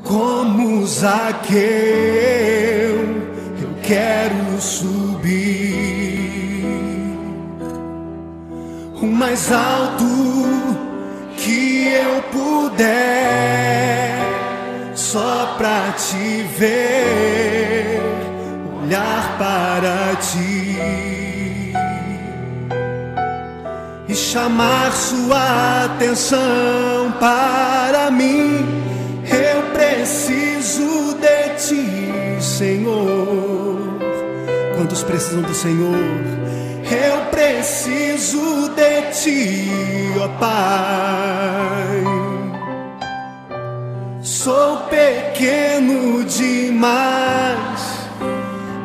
Como Zaqueu, eu quero subir o mais alto que eu puder, só pra te ver, olhar para ti e chamar sua atenção para mim. Eu preciso de ti, Senhor. Quantos precisam do Senhor? Eu preciso de ti, ó Pai. Sou pequeno demais,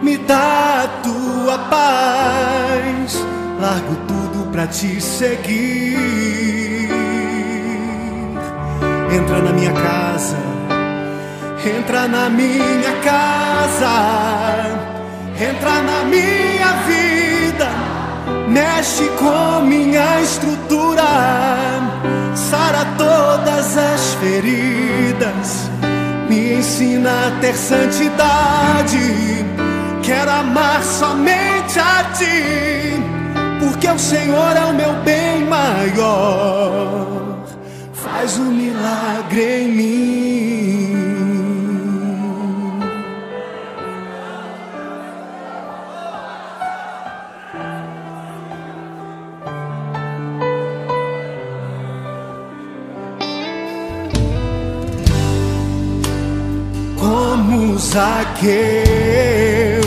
me dá a tua paz. Largo tudo pra te seguir. Entra na minha casa, entra na minha casa, entra na minha vida, mexe com minha estrutura, sara todas as feridas, me ensina a ter santidade. Quero amar somente a ti, porque o Senhor é o meu bem maior. Faz um milagre em mim. Como Zaqueu, eu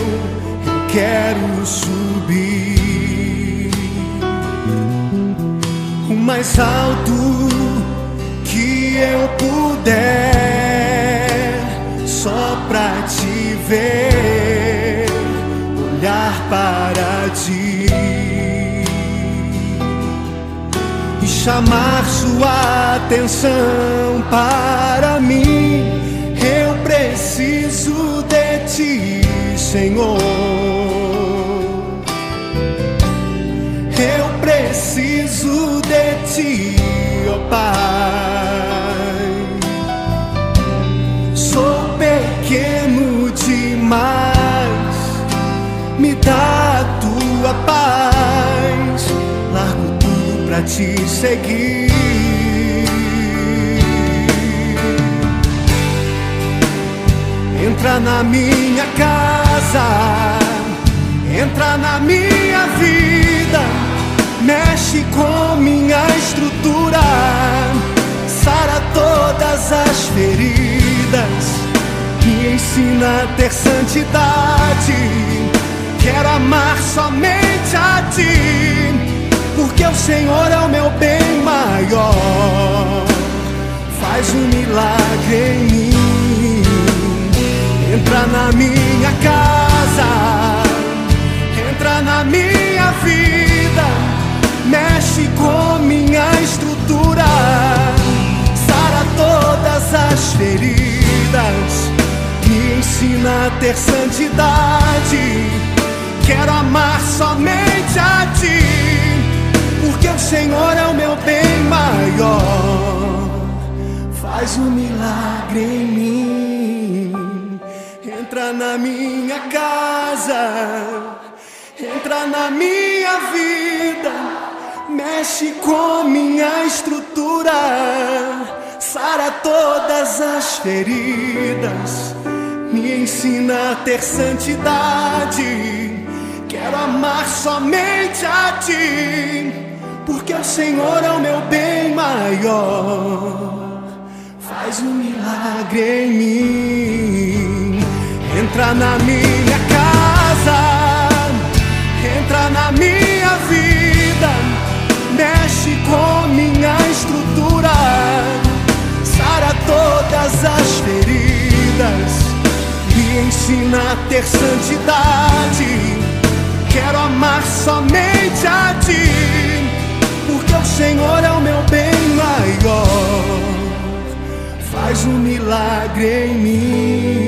quero subir o mais alto que eu puder, só pra te ver, olhar para ti e chamar sua atenção para mim. Eu preciso de ti, Senhor. Eu preciso de ti, ó Pai. Sou pequeno demais, me dá a tua paz. Largo tudo pra te seguir. Entra na minha casa, entra na minha vida, mexe com minha estrutura, sara todas as feridas, me ensina a ter santidade. Quero amar somente a ti, porque o Senhor é o meu bem maior. Faz um milagre em mim. Entra na minha casa, entra na minha vida, mexe com minha estrutura, sara todas as feridas, me ensina a ter santidade. Quero amar somente a ti, porque o Senhor é o meu bem maior. Faz um milagre em mim. Entra na minha casa, entra na minha vida, mexe com minha estrutura, sara todas as feridas, me ensina a ter santidade. Quero amar somente a ti, porque o Senhor é o meu bem maior. Faz um milagre em mim. Entra na minha casa, entra na minha vida, mexe com minha estrutura, sara todas as feridas, me ensina a ter santidade. Quero amar somente a ti, porque o Senhor é o meu bem maior. Faz um milagre em mim.